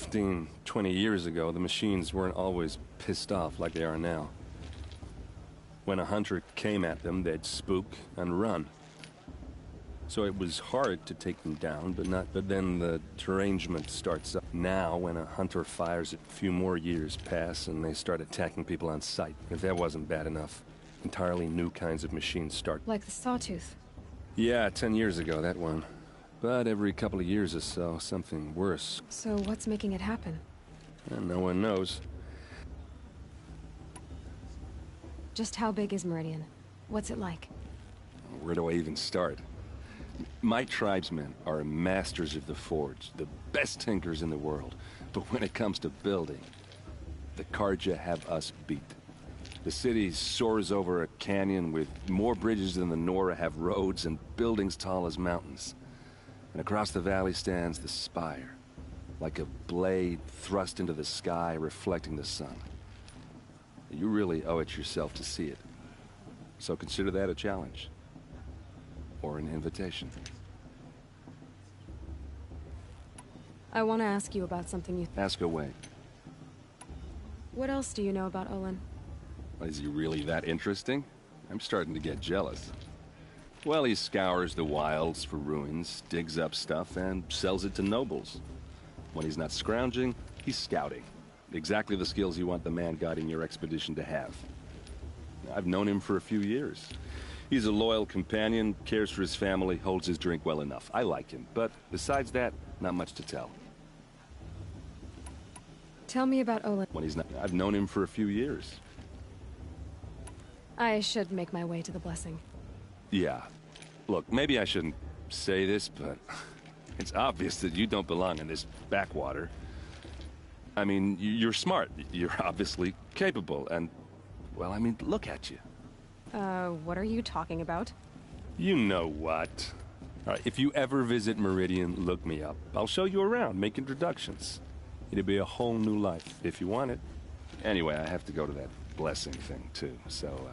15, 20 years ago, the machines weren't always pissed off like they are now. When a hunter came at them, they'd spook and run. So it was hard to take them down, but then the derangement starts up. Now, when a hunter fires, a few more years pass and they start attacking people on sight. If that wasn't bad enough, entirely new kinds of machines start. Like the Sawtooth? Yeah, 10 years ago, that one. But every couple of years or so, something worse. So what's making it happen? And no one knows. Just how big is Meridian? What's it like? Where do I even start? My tribesmen are masters of the forge, the best tinkers in the world. But when it comes to building, the Karja have us beat. The city soars over a canyon with more bridges than the Nora have roads and buildings tall as mountains. And across the valley stands the spire, like a blade thrust into the sky reflecting the sun. You really owe it yourself to see it. So consider that a challenge. Or an invitation. I want to ask you about something you... Ask away. What else do you know about Olin? Is he really that interesting? I'm starting to get jealous. Well, he scours the wilds for ruins, digs up stuff, and sells it to nobles. When he's not scrounging, he's scouting. Exactly the skills you want the man guiding your expedition to have. I've known him for a few years. He's a loyal companion, cares for his family, holds his drink well enough. I like him, but besides that, not much to tell. Tell me about Olin. When he's not... I've known him for a few years. I should make my way to the blessing. Yeah. Look, maybe I shouldn't say this, but it's obvious that you don't belong in this backwater. I mean, you're smart. You're obviously capable, and... well, I mean, look at you. What are you talking about? You know what. All right, if you ever visit Meridian, look me up. I'll show you around, make introductions. It'll be a whole new life, if you want it. Anyway, I have to go to that blessing thing, too. So,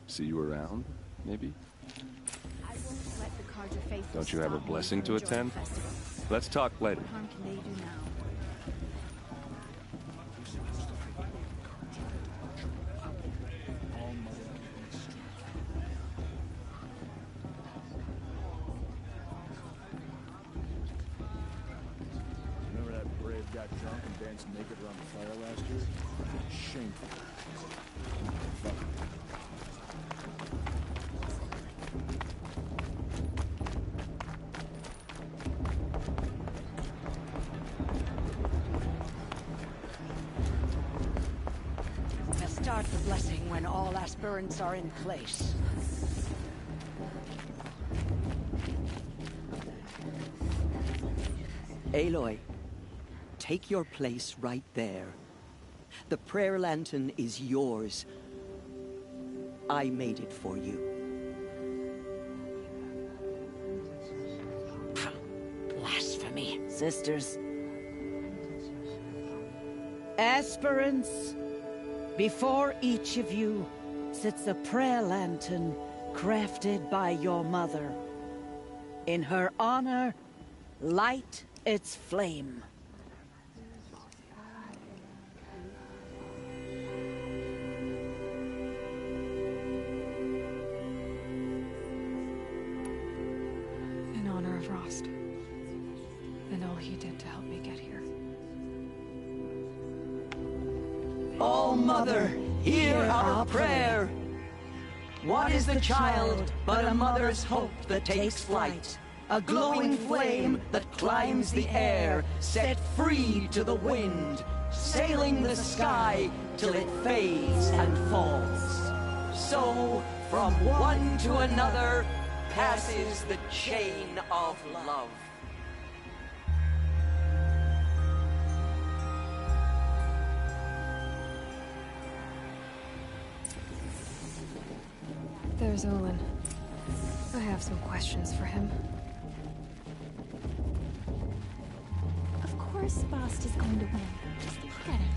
see you around, maybe? I won't let the Carja faithful Don't you have a stop me blessing from to enjoying attend? the festival. Let's talk later. What harm can they do now? Remember that brave got drunk and danced naked around the fire last year? Shameful. Fuck. We'll start the blessing when all aspirants are in place. Aloy, take your place right there. The prayer lantern is yours. I made it for you. Blasphemy. Sisters. Aspirants, before each of you sits a prayer lantern crafted by your mother. In her honor, light its flame. In honor of Rost. And all he did to help me get here. Oh, Mother, hear our prayer. What is the child but a mother's hope that takes flight? A glowing flame that climbs the air, set free to the wind, sailing the sky till it fades and falls. So, from one to another, passes the chain of love. There's Olin. I have some questions for him. Of course Bast is going to win. Just look at him.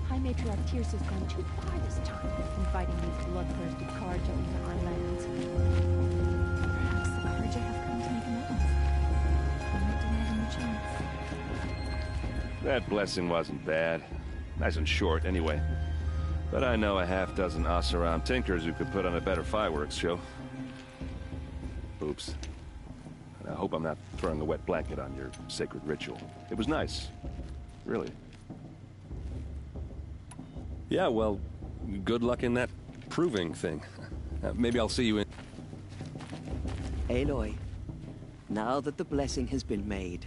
High Matriarch Tears has gone too far this time, inviting these bloodthirsty Karja into our lands. Perhaps the That blessing wasn't bad. Nice and short, anyway. But I know a half-dozen us-around tinkers who could put on a better fireworks show. Oops. And I hope I'm not throwing a wet blanket on your sacred ritual. It was nice. Really. Yeah, well, good luck in that proving thing. Maybe I'll see you in... Aloy, now that the blessing has been made,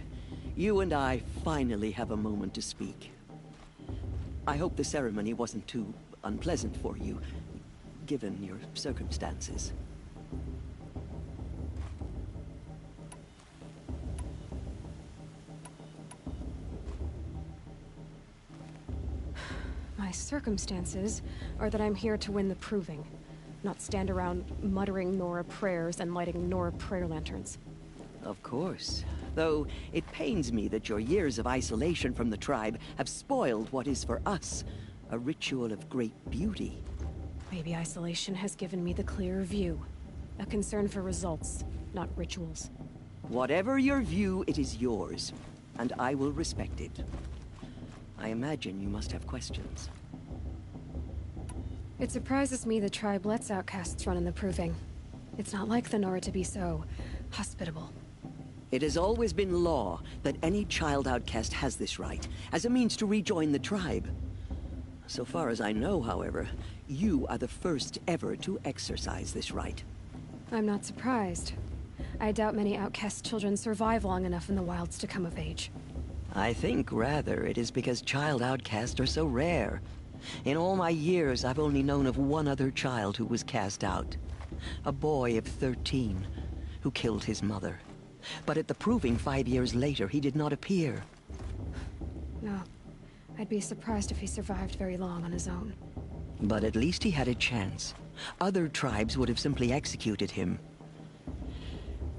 you and I finally have a moment to speak. I hope the ceremony wasn't too unpleasant for you, given your circumstances. My circumstances are that I'm here to win the proving, not stand around muttering Nora prayers and lighting Nora prayer lanterns. Of course. Though it pains me that your years of isolation from the tribe have spoiled what is for us a ritual of great beauty. Maybe isolation has given me the clearer view. A concern for results, not rituals. Whatever your view, it is yours, and I will respect it. I imagine you must have questions. It surprises me the tribe lets outcasts run in the proving. It's not like the Nora to be so hospitable. It has always been law that any child outcast has this right, as a means to rejoin the tribe. So far as I know, however, you are the first ever to exercise this right. I'm not surprised. I doubt many outcast children survive long enough in the wilds to come of age. I think, rather, it is because child outcasts are so rare. In all my years, I've only known of one other child who was cast out. A boy of 13, who killed his mother. But at the proving 5 years later, he did not appear. No. I'd be surprised if he survived very long on his own. But at least he had a chance. Other tribes would have simply executed him.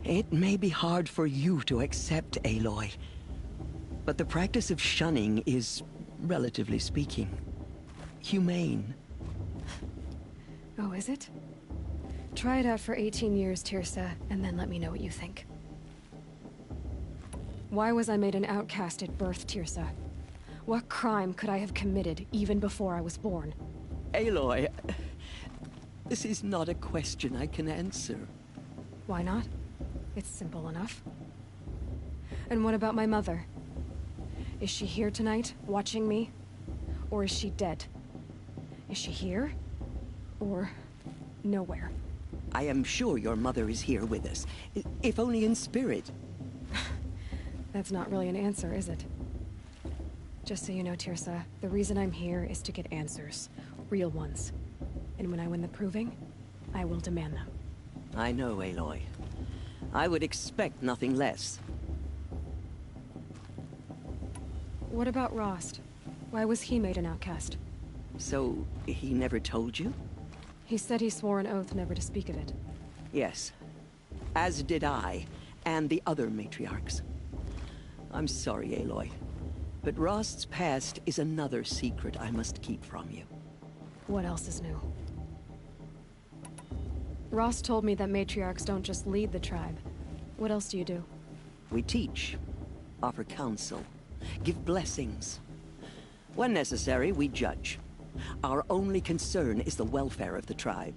It may be hard for you to accept, Aloy, but the practice of shunning is, relatively speaking, humane. Oh, is it? Try it out for 18 years, Tirsa, and then let me know what you think. Why was I made an outcast at birth, Tirsa? What crime could I have committed even before I was born? Aloy, this is not a question I can answer. Why not? It's simple enough. And what about my mother? Is she here tonight, watching me? Or is she dead? Is she here? Or nowhere? I am sure your mother is here with us, if only in spirit. That's not really an answer, is it? Just so you know, Tirsa, the reason I'm here is to get answers. Real ones. And when I win the proving, I will demand them. I know, Aloy. I would expect nothing less. What about Rost? Why was he made an outcast? So, he never told you? He said he swore an oath never to speak of it. Yes. As did I, and the other matriarchs. I'm sorry, Aloy, but Rost's past is another secret I must keep from you. What else is new? Rost told me that matriarchs don't just lead the tribe. What else do you do? We teach, offer counsel, give blessings. When necessary, we judge. Our only concern is the welfare of the tribe.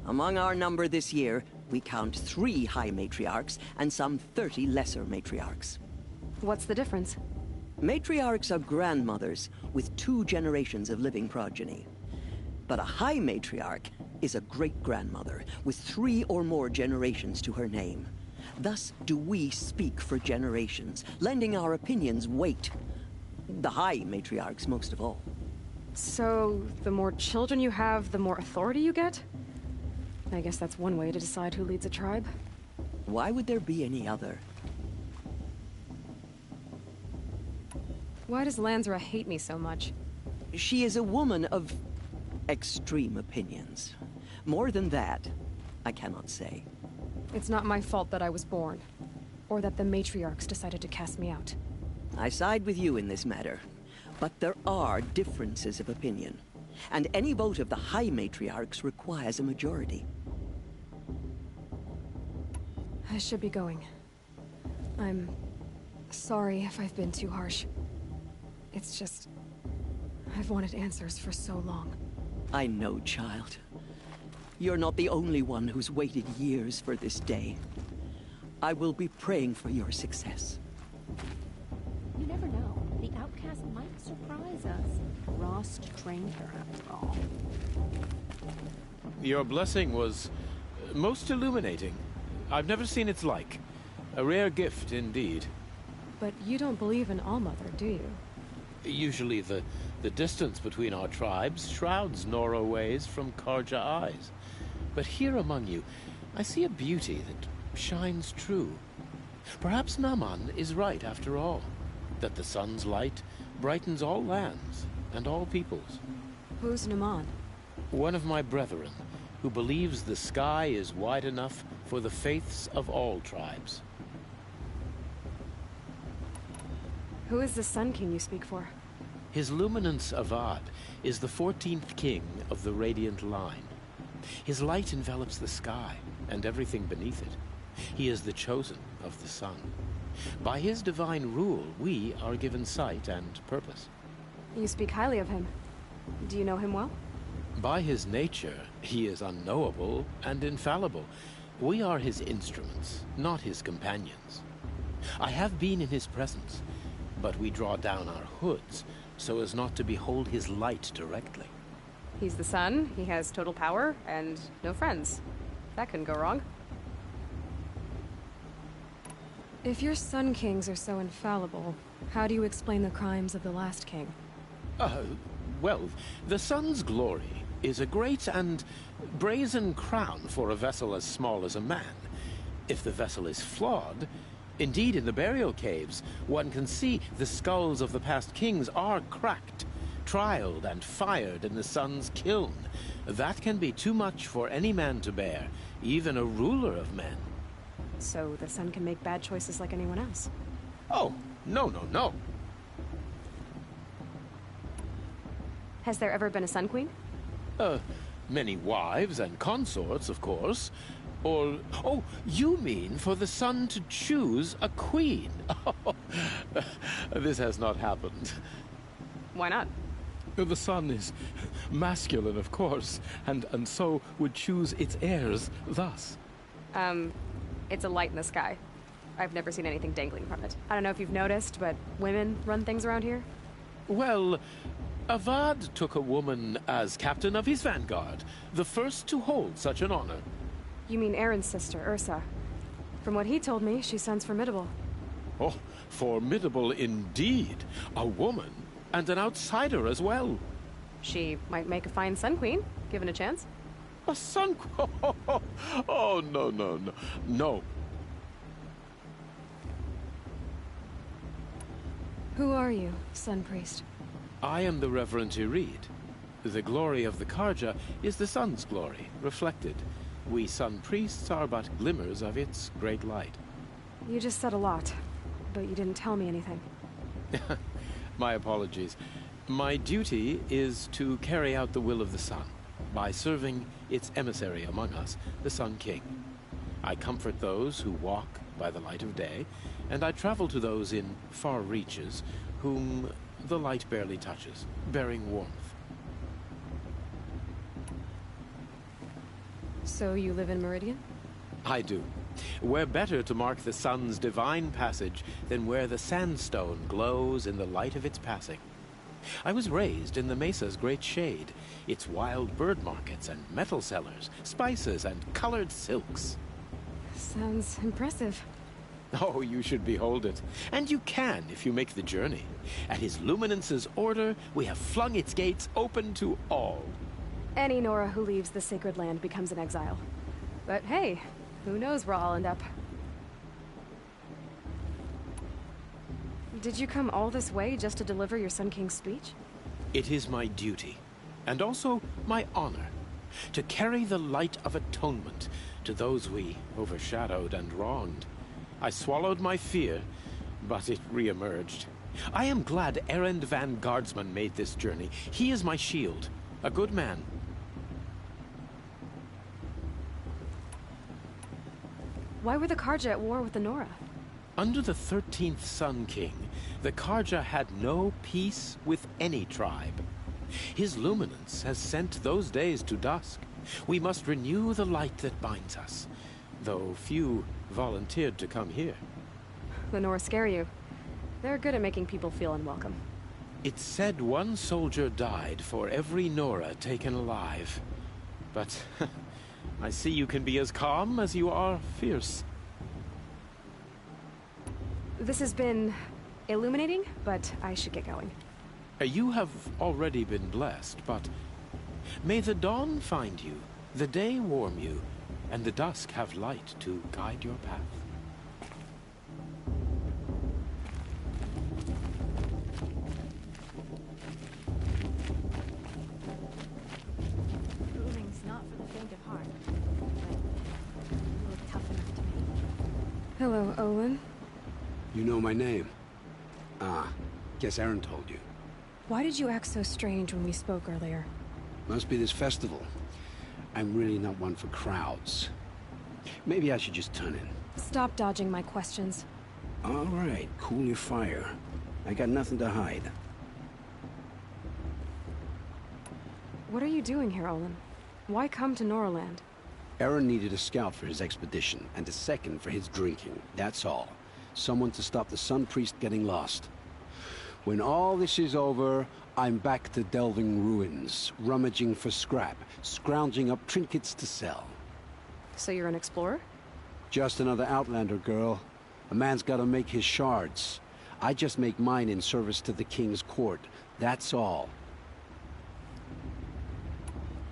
Among our number this year, we count 3 high matriarchs and some 30 lesser matriarchs. What's the difference? Matriarchs are grandmothers with 2 generations of living progeny. But a high matriarch is a great-grandmother with 3 or more generations to her name. Thus do we speak for generations, lending our opinions weight. The high matriarchs most of all. So, the more children you have, the more authority you get? I guess that's one way to decide who leads a tribe. Why would there be any other? Why does Lansra hate me so much? She is a woman of extreme opinions. More than that, I cannot say. It's not my fault that I was born. Or that the matriarchs decided to cast me out. I side with you in this matter. But there are differences of opinion. And any vote of the high matriarchs requires a majority. I should be going. I'm sorry if I've been too harsh. It's just... I've wanted answers for so long. I know, child. You're not the only one who's waited years for this day. I will be praying for your success. You never know. The outcast might surprise us. Rost trained her, after all. Your blessing was most illuminating. I've never seen its like. A rare gift, indeed. But you don't believe in Allmother, do you? Usually the distance between our tribes shrouds Nora ways from Karja eyes. But here among you, I see a beauty that shines true. Perhaps Naman is right after all, that the sun's light brightens all lands and all peoples. Who's Naman? One of my brethren, who believes the sky is wide enough for the faiths of all tribes. Who is the Sun King you speak for? His Luminance Avad is the 14th king of the Radiant Line. His light envelops the sky and everything beneath it. He is the chosen of the sun. By his divine rule, we are given sight and purpose. You speak highly of him. Do you know him well? By his nature, he is unknowable and infallible. We are his instruments, not his companions. I have been in his presence, but we draw down our hoods so as not to behold his light directly. He's the sun, he has total power, and no friends. That couldn't go wrong. If your Sun Kings are so infallible, how do you explain the crimes of the last king? Well, the sun's glory is a great and brazen crown for a vessel as small as a man. If the vessel is flawed, indeed in the burial caves, one can see the skulls of the past kings are cracked, trialed and fired in the sun's kiln. That can be too much for any man to bear, even a ruler of men. So the sun can make bad choices like anyone else? Oh, no. Has there ever been a Sun Queen? Many wives and consorts, of course. Or, oh, you mean for the sun to choose a queen? This has not happened. Why not? The sun is masculine, of course, and so would choose its heirs thus. It's a light in the sky. I've never seen anything dangling from it. I don't know if you've noticed, but women run things around here. Well, Avad took a woman as captain of his vanguard, the first to hold such an honor. You mean Aaron's sister, Ursa. From what he told me, she sounds formidable. Oh, formidable indeed. A woman, and an outsider as well. She might make a fine Sun Queen, given a chance. A sun... Oh, no. Who are you, Sun Priest? I am the Reverend Irid. The glory of the Karja is the sun's glory, reflected. We sun priests are but glimmers of its great light. You just said a lot, but you didn't tell me anything. My apologies. My duty is to carry out the will of the sun, by serving its emissary among us, the Sun King. I comfort those who walk by the light of day, and I travel to those in far reaches whom the light barely touches, bearing warmth. So you live in Meridian? I do. Where better to mark the sun's divine passage than where the sandstone glows in the light of its passing. I was raised in the mesa's great shade, its wild bird markets and metal cellars, spices and colored silks. Sounds impressive. Oh, you should behold it. And you can if you make the journey. At his luminance's order, we have flung its gates open to all. Any Nora who leaves the sacred land becomes an exile. But hey, who knows where I'll end up. Did you come all this way just to deliver your Sun King's speech? It is my duty, and also my honor, to carry the light of atonement to those we overshadowed and wronged. I swallowed my fear, but it re-emerged. I am glad Erend van Guardsman made this journey. He is my shield, a good man. Why were the Karja at war with the Nora? Under the 13th Sun King, the Karja had no peace with any tribe. His luminance has sent those days to dusk. We must renew the light that binds us, though few volunteered to come here. The Nora scare you. They're good at making people feel unwelcome. It's said one soldier died for every Nora taken alive. But I see you can be as calm as you are fierce. This has been illuminating, but I should get going. You have already been blessed, but may the dawn find you, the day warm you, and the dusk have light to guide your path. Moving's not for the faint of heart, but you look tough enough to me. Hello, Olin. You know my name? Ah, guess Aaron told you. Why did you act so strange when we spoke earlier? Must be this festival. I'm really not one for crowds. Maybe I should just turn in. Stop dodging my questions. All right, cool your fire. I got nothing to hide. What are you doing here, Olin? Why come to Noraland? Aaron needed a scout for his expedition, and a second for his drinking. That's all. Someone to stop the Sun Priest getting lost. When all this is over, I'm back to delving ruins, rummaging for scrap, scrounging up trinkets to sell. So you're an explorer? Just another Outlander, girl. A man's gotta make his shards. I just make mine in service to the King's court. That's all.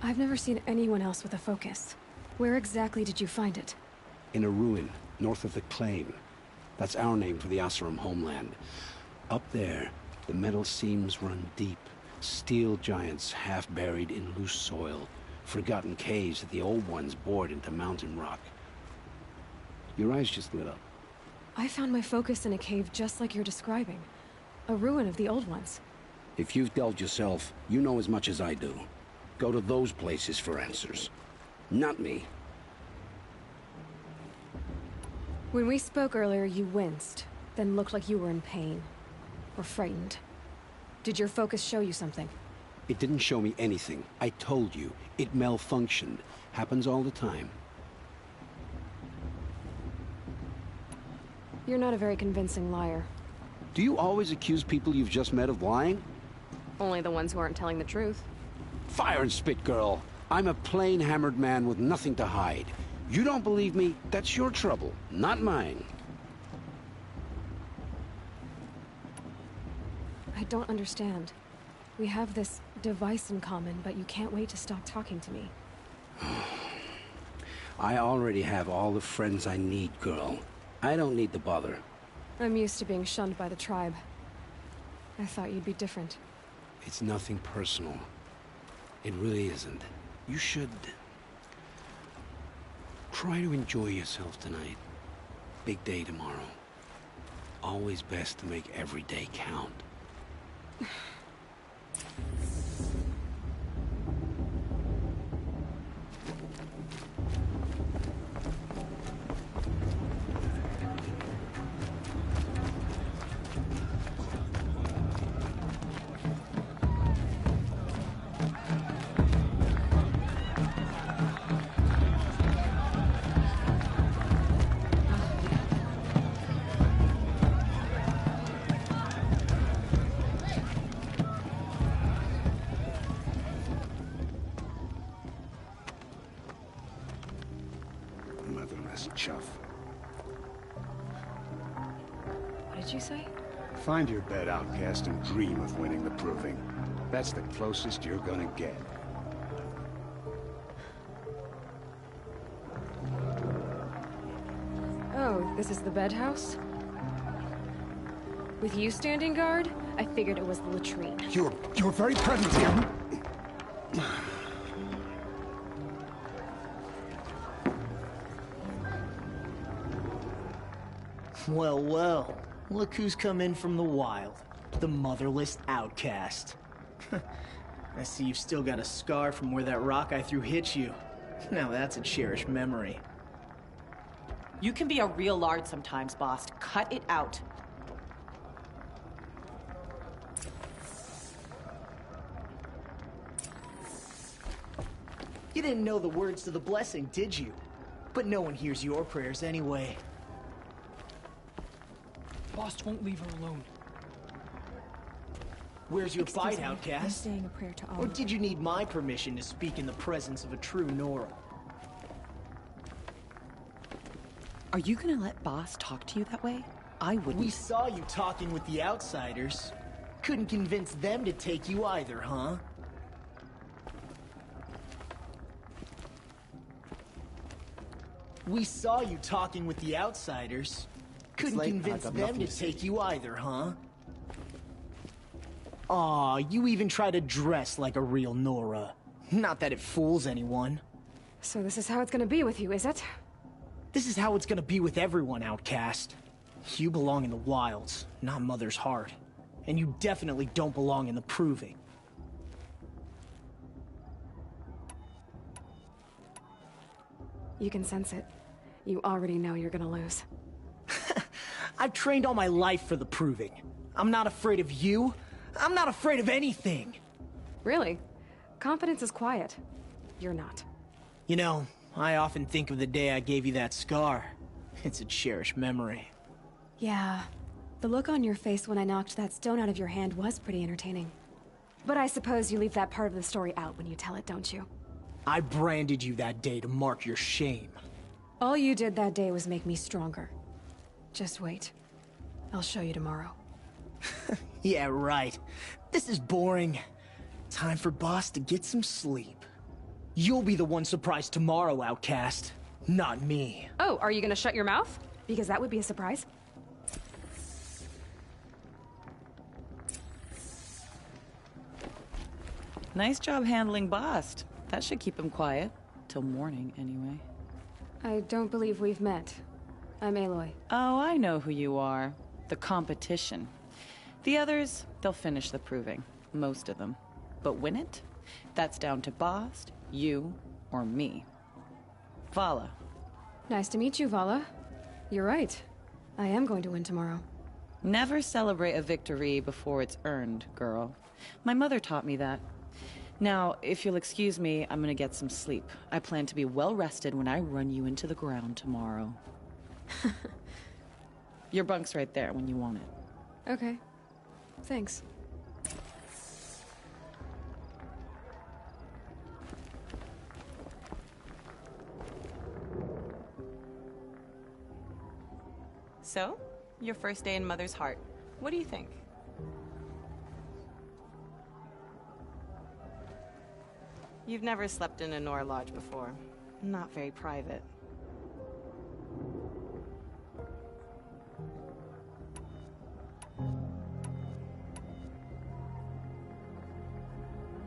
I've never seen anyone else with a focus. Where exactly did you find it? In a ruin, north of the Claim. That's our name for the Asuram homeland. Up there, the metal seams run deep. Steel giants half buried in loose soil. Forgotten caves that the old ones bored into mountain rock. Your eyes just lit up. I found my focus in a cave just like you're describing. A ruin of the old ones. If you've delved yourself, you know as much as I do. Go to those places for answers. Not me. When we spoke earlier, you winced, then looked like you were in pain. Or frightened. Did your focus show you something? It didn't show me anything. I told you. It malfunctioned. Happens all the time. You're not a very convincing liar. Do you always accuse people you've just met of lying? Only the ones who aren't telling the truth. Fire and spit, girl. I'm a plain hammered man with nothing to hide. You don't believe me? That's your trouble, not mine. I don't understand. We have this device in common, but you can't wait to stop talking to me. I already have all the friends I need, girl. I don't need the bother. I'm used to being shunned by the tribe. I thought you'd be different. It's nothing personal. It really isn't. You should... try to enjoy yourself tonight. Big day tomorrow. Always best to make every day count. Motherless chuff. What did you say? Find your bed, outcast, and dream of winning the proving. That's the closest you're gonna get. Oh, this is the bedhouse? With you standing guard, I figured it was the latrine. Your very presence here... Well, well. Look who's come in from the wild. The motherless outcast. I see you've still got a scar from where that rock I threw hit you. Now that's a cherished memory. You can be a real lard sometimes, boss. Cut it out. You didn't know the words to the blessing, did you? But no one hears your prayers anyway. Boss won't leave her alone. Where's your Excuse bite, me, outcast? I'm saying a prayer to Or Allah. did you need my permission to speak in the presence of a true Nora? Are you gonna let boss talk to you that way? I wouldn't. We saw you talking with the outsiders. Couldn't convince them to take you either, huh? We saw you talking with the outsiders. Couldn't convince them to take you either, huh? Aw, you even try to dress like a real Nora. Not that it fools anyone. So this is how it's gonna be with you, is it? This is how it's gonna be with everyone, outcast. You belong in the wilds, not Mother's heart. And you definitely don't belong in the proving. You can sense it. You already know you're gonna lose. I've trained all my life for the proving. I'm not afraid of you. I'm not afraid of anything. Really? Confidence is quiet. You're not. You know, I often think of the day I gave you that scar. It's a cherished memory. Yeah. The look on your face when I knocked that stone out of your hand was pretty entertaining. But I suppose you leave that part of the story out when you tell it, don't you? I branded you that day to mark your shame. All you did that day was make me stronger. Just wait. I'll show you tomorrow. Yeah, right. This is boring. Time for Boss to get some sleep. You'll be the one surprised tomorrow, outcast. Not me. Oh, are you gonna shut your mouth? Because that would be a surprise. Nice job handling Bast. That should keep him quiet. Till morning, anyway. I don't believe we've met. I'm Aloy. Oh, I know who you are. The competition. The others, they'll finish the proving. Most of them. But win it? That's down to Bast, you, or me. Vala. Nice to meet you, Vala. You're right. I am going to win tomorrow. Never celebrate a victory before it's earned, girl. My mother taught me that. Now, if you'll excuse me, I'm gonna get some sleep. I plan to be well rested when I run you into the ground tomorrow. Your bunk's right there when you want it. Okay. Thanks. So, your first day in Mother's heart. What do you think? You've never slept in a Nora lodge before. Not very private.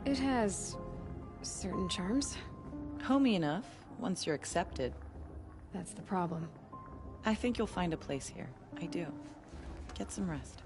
It has certain charms. Homey enough, once you're accepted. That's the problem. I think you'll find a place here. I do. Get some rest.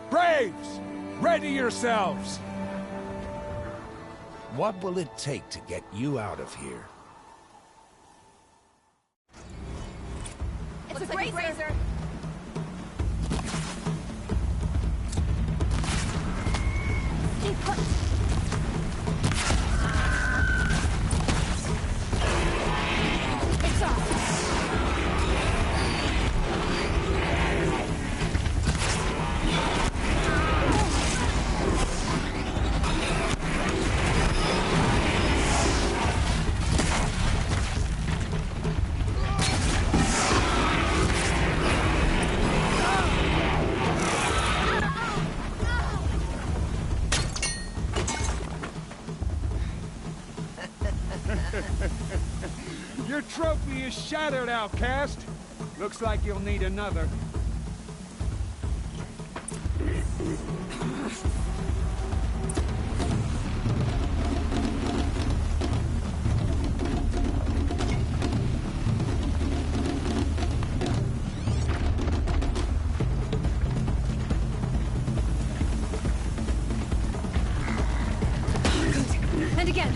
Braves! Ready yourselves! What will it take to get you out of here? Looks like a grazer. Stay put. It's off. Your trophy is shattered, outcast. Looks like you'll need another. Good. And again.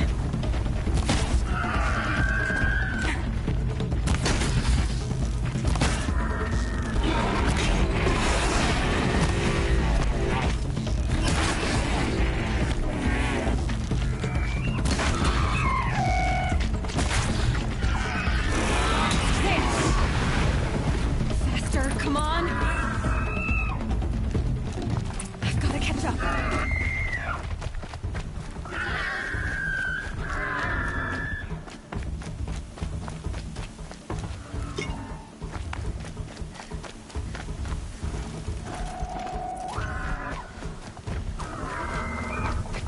Come on! I've got to catch up. I've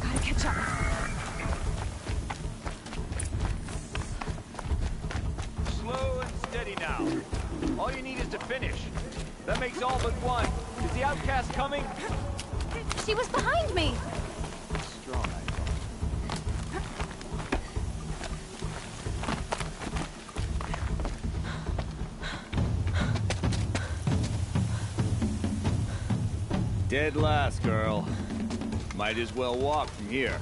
got to catch up. Slow and steady now. All you need is to finish. That makes all but one. Is the outcast coming? She was behind me! Strong, Dead last, girl. Might as well walk from here.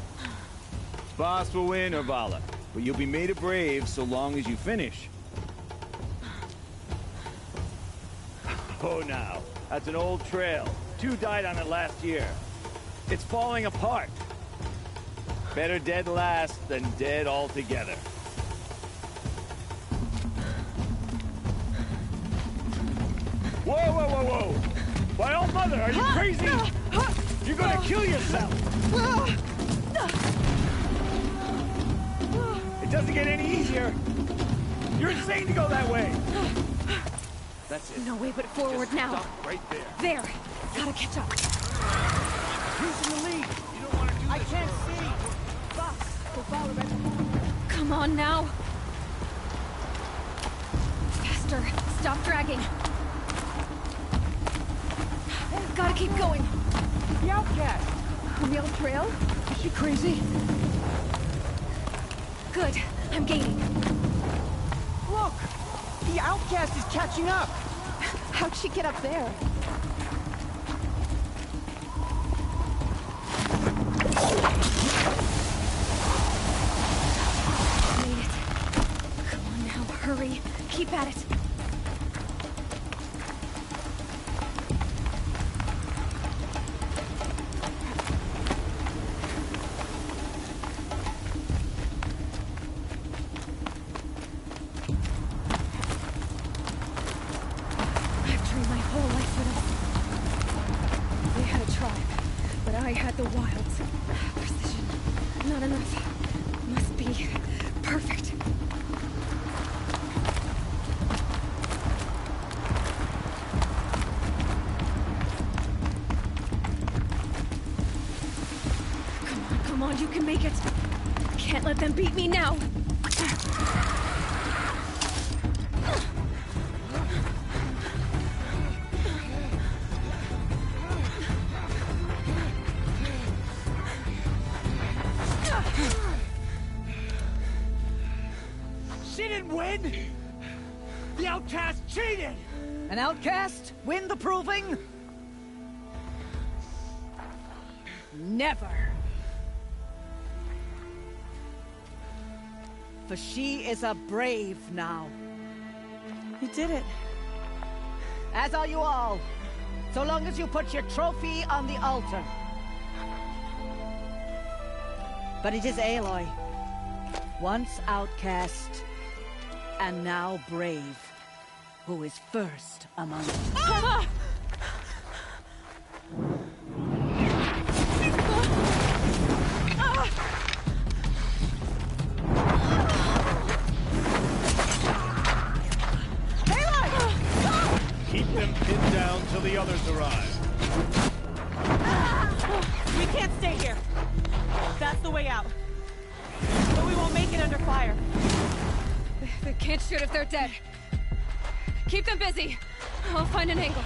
Boss will win, Orvala, but you'll be made a brave so long as you finish. Oh, now. That's an old trail. 2 died on it last year. It's falling apart. Better dead last than dead altogether. Whoa, whoa, whoa, whoa! My old mother, are you crazy? You're gonna kill yourself! It doesn't get any easier! You're insane to go that way! That's it. No way but forward Just now. stop right there. There. Gotta catch up. Losing the lead. You don't want to do this. I can't see. Boss, go follow it. Come on now. Faster. Stop dragging. Gotta keep going. The outcast! On the old trail? Is she crazy? Good. I'm gaining. Look! The outcast is catching up! How'd she get up there? Made it. Come on now, hurry. Keep at it. I had the wilds. Precision. Not enough. Must be perfect. Come on, you can make it. Can't let them beat me now. She didn't win! The outcast cheated! An outcast win the proving? Never. For she is a brave now. You did it. As are you all. So long as you put your trophy on the altar. But it is Aloy. Once outcast, and now brave, who is first among us. Ah! Keep them pinned down till the others arrive. We can't stay here. That's the way out. But we won't make it under fire. They can't shoot if they're dead. Keep them busy. I'll find an angle.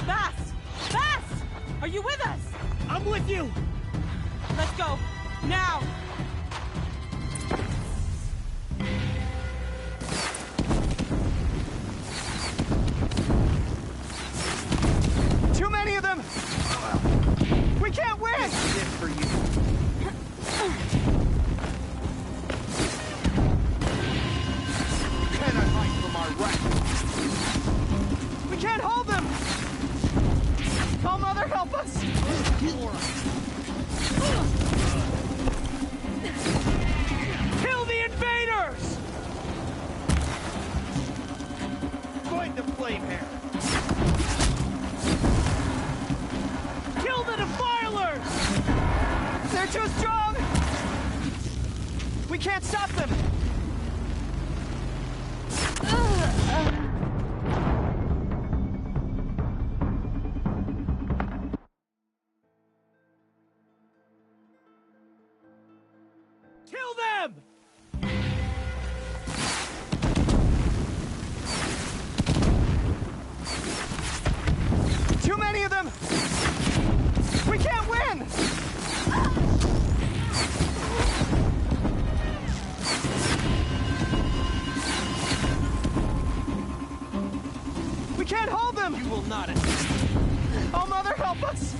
Fast! Fast! Are you with us? I'm with you! Let's go. Now! Too many of them! We can't win! This is it for you. You cannot hide from our wrath. We can't hold them! Oh, Mother, help us! Kill the invaders! Fight the flame here. Kill the defilers! They're too strong! We can't stop them! Kill them! Too many of them! We can't win! We can't hold them! You will not escape. Oh, Mother, help us!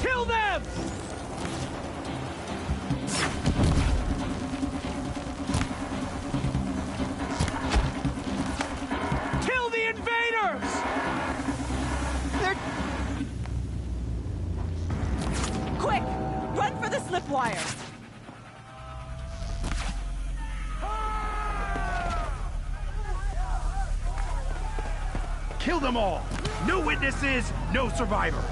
Kill them! Kill the invaders! They're... Quick! Run for the slip wires! Kill them all! No witnesses, no survivors!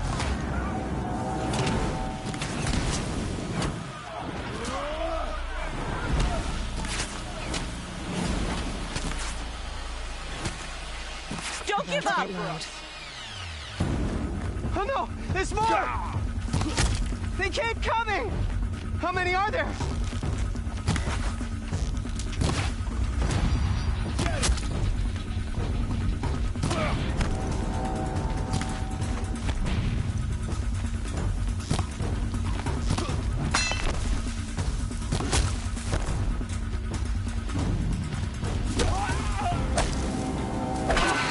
Don't give up! Oh no! There's more! They keep coming! How many are there?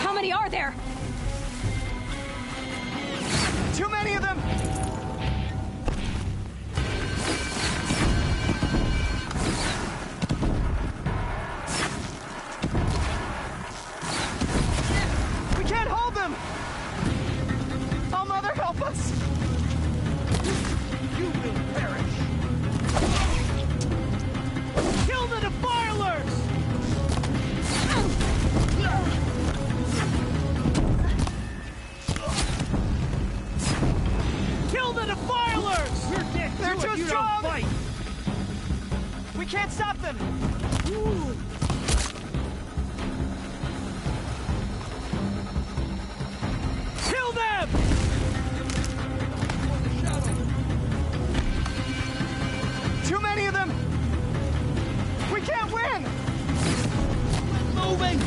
How many are there? Too many of them! We can't hold them! Oh, Mother, help us! You will perish! Kill the defilers! Kill the defilers! We're dead. They're too strong! Fight. We can't stop them! Kill them! Too many of them! We can't win! Moving!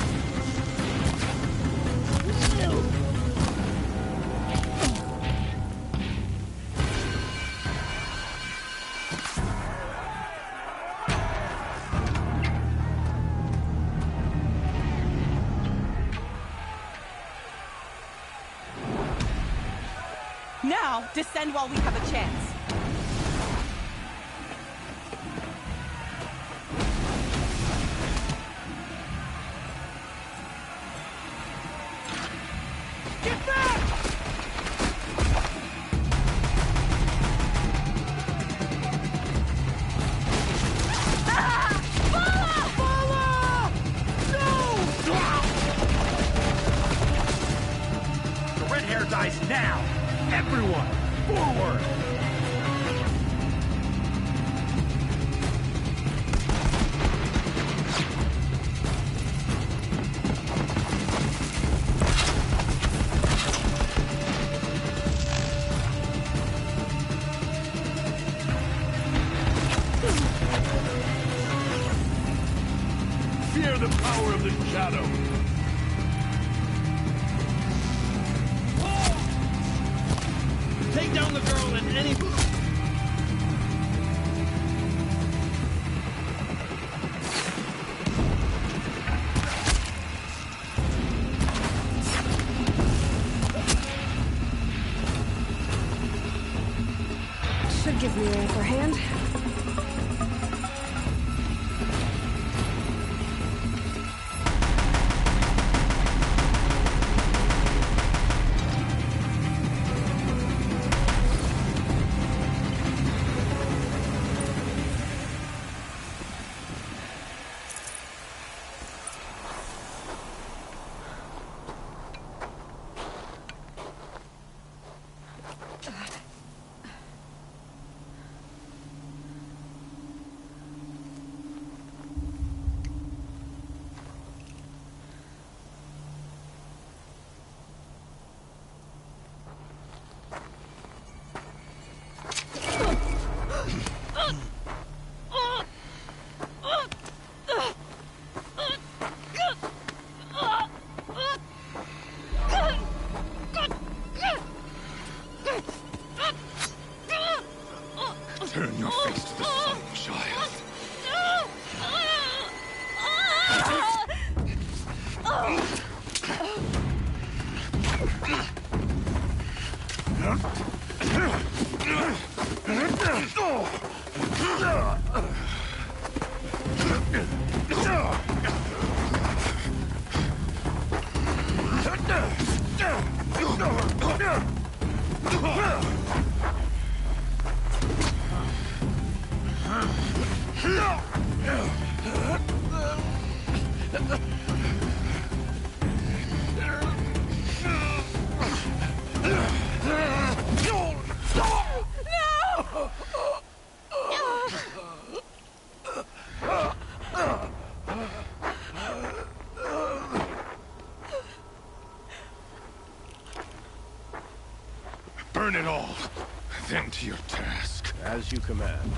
Now, descend while we have a chance. Fear the power of the shadow. Take down the girl in any... Should give me an upper hand. Turn your face to the sun, child. Burn it all, then to your task. As you command.